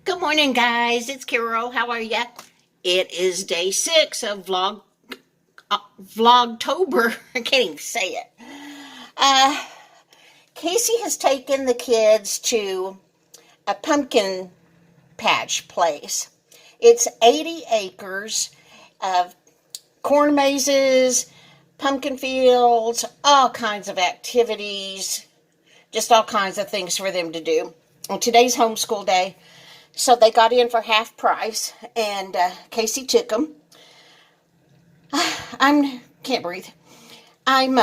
Good morning, guys. It's Carol. How are ya? It is day 6 of Vlogtober. I can't even say it. Uh, Casey has taken the kids to a pumpkin patch place. It's 80 acres of corn mazes, pumpkin fields, all kinds of activities, just all kinds of things for them to do. And today's homeschool day. So they got in for half price, and Casey took them. I can't breathe. I'm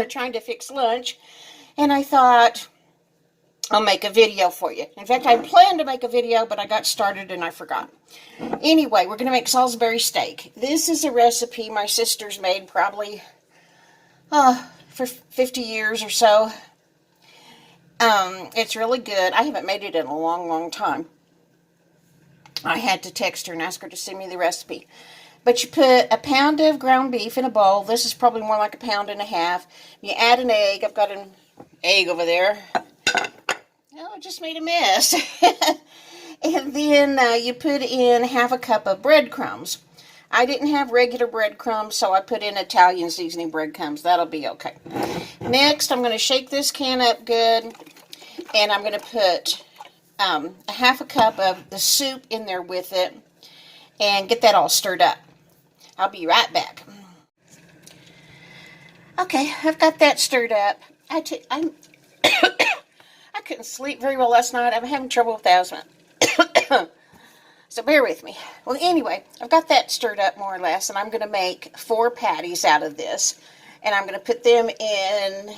trying to fix lunch, and I thought I'll make a video for you. In fact, I planned to make a video, but I got started and I forgot. Anyway, we're going to make Salisbury steak. This is a recipe my sister's made probably for 50 years or so. It's really good. I haven't made it in a long time. I had to text her and ask her to send me the recipe. But you put a pound of ground beef in a bowl. This is probably more like a pound and a half. You add an egg. I've got an egg over there. Oh, I just made a mess. And then you put in half a cup of breadcrumbs. I didn't have regular breadcrumbs, so I put in Italian seasoning breadcrumbs. That'll be okay. Next, I'm going to shake this can up good, and I'm going to put a half a cup of the soup in there with it and get that all stirred up. I'll be right back. Okay, I've got that stirred up. I couldn't sleep very well last night. I'm having trouble with asthma. So bear with me. Well, anyway, I've got that stirred up more or less, and I'm going to make 4 patties out of this. And I'm going to put them in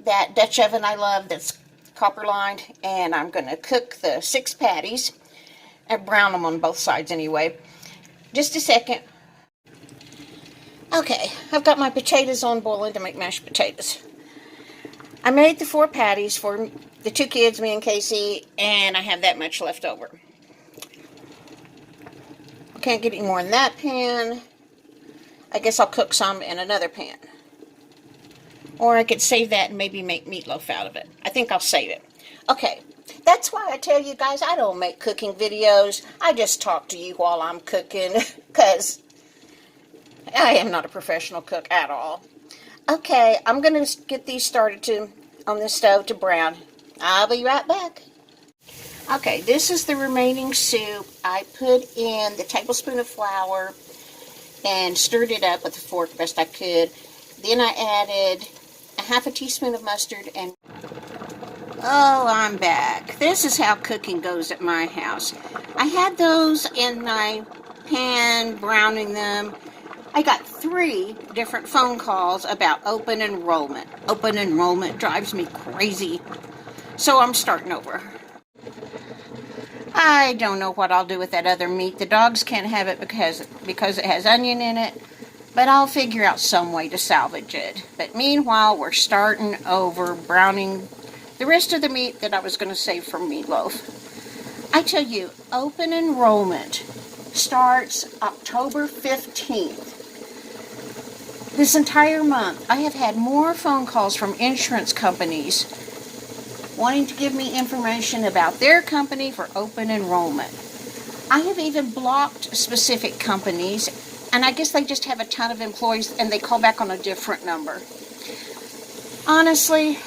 that Dutch oven I love that's copper lined. And I'm going to cook the 6 patties and brown them on both sides anyway. Just a second. Okay, I've got my potatoes on boiling to make mashed potatoes. I made the 4 patties for the 2 kids, me and Casey, and I have that much left over. Can't get any more in that pan. I guess I'll cook some in another pan. Or I could save that and maybe make meatloaf out of it. I think I'll save it. Okay, that's why I tell you guys I don't make cooking videos. I just talk to you while I'm cooking because I am not a professional cook at all. Okay, I'm going to get these started on the stove to brown. I'll be right back. Okay, this is the remaining soup. I put in the tablespoon of flour and stirred it up with a fork best I could. Then I added a half a teaspoon of mustard and... Oh, I'm back. This is how cooking goes at my house. I had those in my pan, browning them. I got 3 different phone calls about open enrollment. Open enrollment drives me crazy. So I'm starting over. I don't know what I'll do with that other meat. The dogs can't have it because it has onion in it. But I'll figure out some way to salvage it. But meanwhile, we're starting over browning the rest of the meat that I was going to save for meatloaf. I tell you, open enrollment starts October 15th. This entire month, I have had more phone calls from insurance companies wanting to give me information about their company for open enrollment. I have even blocked specific companies, and I guess they just have a ton of employees and they call back on a different number. Honestly,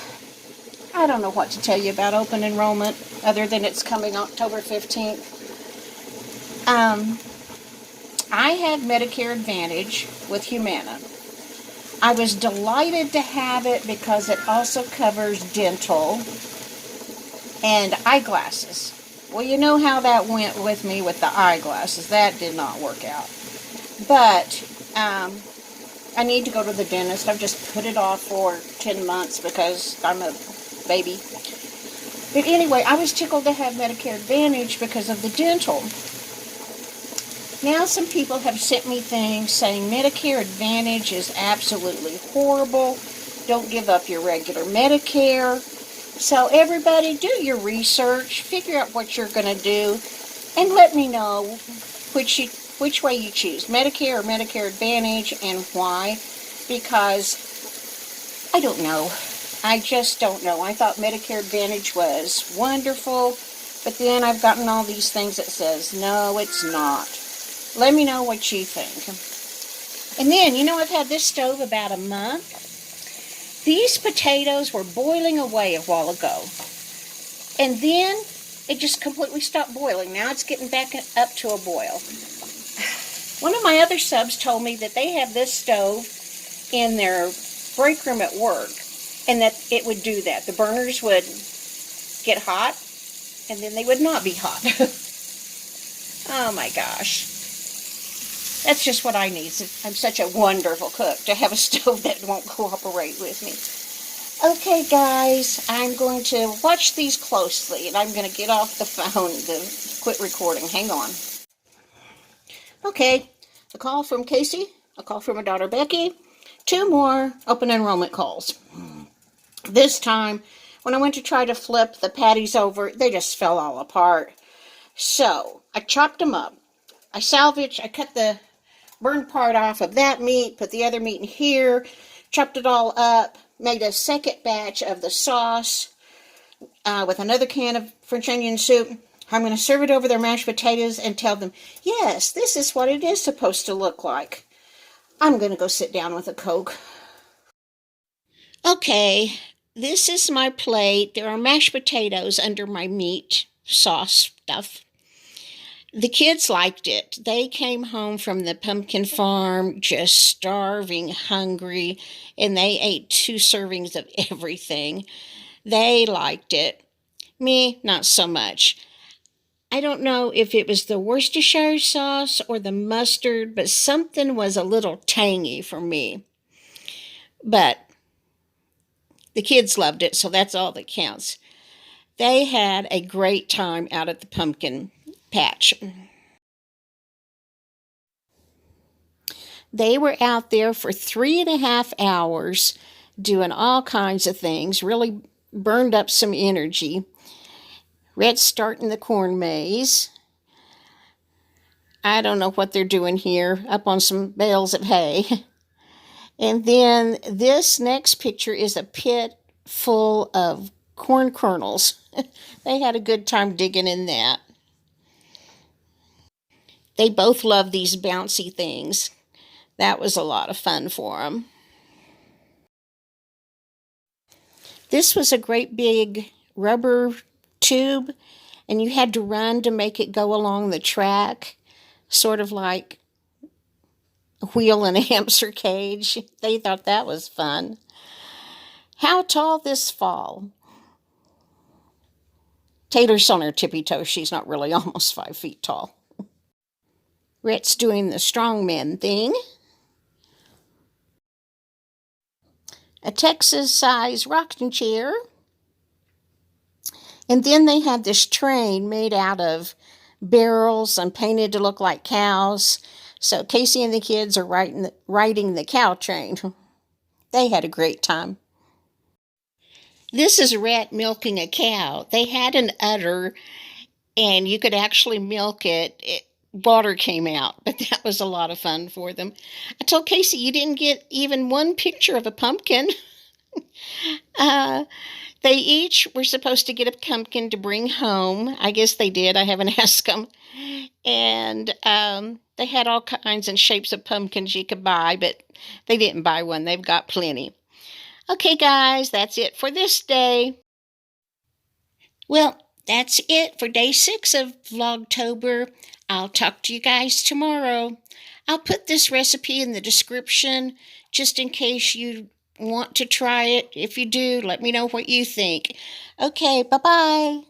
I don't know what to tell you about open enrollment other than it's coming October 15th. I have Medicare Advantage with Humana. I was delighted to have it because it also covers dental and eyeglasses. Well, you know how that went with me with the eyeglasses. That did not work out. But I need to go to the dentist. I've just put it off for 10 months because I'm a baby. But anyway, I was tickled to have Medicare Advantage because of the dental. Now some people have sent me things saying Medicare Advantage is absolutely horrible. Don't give up your regular Medicare. So everybody, do your research, figure out what you're going to do, and let me know which way you choose, Medicare or Medicare Advantage, and why. Because I don't know. I just don't know. I thought Medicare Advantage was wonderful. But then I've gotten all these things that says, no, it's not. Let me know what you think. And then, I've had this stove about a month. These potatoes were boiling away a while ago. And then it just completely stopped boiling. Now it's getting back up to a boil. One of my other subs told me that they have this stove in their break room at work, and that it would do that. The burners would get hot, and then they would not be hot. Oh my gosh. That's just what I need. I'm such a wonderful cook to have a stove that won't cooperate with me. Okay, guys, I'm going to watch these closely, and I'm going to get off the phone to quit recording. Hang on. Okay, a call from Casey, a call from my daughter Becky, 2 more open enrollment calls. This time, when I went to try to flip the patties over, they just fell all apart. So, I chopped them up. I cut the burned part off of that meat, put the other meat in here, chopped it all up, made a second batch of the sauce with another can of French onion soup. I'm going to serve it over their mashed potatoes and tell them, yes, this is what it is supposed to look like. I'm going to go sit down with a Coke. Okay, this is my plate. There are mashed potatoes under my meat sauce stuff. The kids liked it. They came home from the pumpkin farm just starving, hungry, and they ate 2 servings of everything. They liked it. Me, not so much. I don't know if it was the Worcestershire sauce or the mustard, but something was a little tangy for me. But the kids loved it, so that's all that counts. They had a great time out at the pumpkin patch. They were out there for 3.5 hours doing all kinds of things, really burned up some energy. Rhett's starting the corn maze. I don't know what they're doing here, up on some bales of hay. And then this next picture is a pit full of corn kernels. They had a good time digging in that. They both love these bouncy things. That was a lot of fun for them. This was a great big rubber tube, and you had to run to make it go along the track, sort of like a wheel in a hamster cage. They thought that was fun. How tall this fall? Taylor's on her tippy toes. She's not really, almost 5 feet tall. Rhett's doing the strongman thing. A Texas-size rocking chair. And then they had this train made out of barrels and painted to look like cows. So Casey and the kids are riding the cow train. They had a great time. This is Rhett milking a cow. They had an udder, and you could actually milk it. Water came out, but that was a lot of fun for them. I told Casey, you didn't get even one picture of a pumpkin. They each were supposed to get a pumpkin to bring home. I guess they did. I haven't asked them. And they had all kinds and shapes of pumpkins you could buy, but they didn't buy one. They've got plenty. Okay, guys, that's it for this day. Well, that's it for day 6 of Vlogtober. I'll talk to you guys tomorrow. I'll put this recipe in the description just in case you want to try it. If you do, let me know what you think. Okay, bye-bye.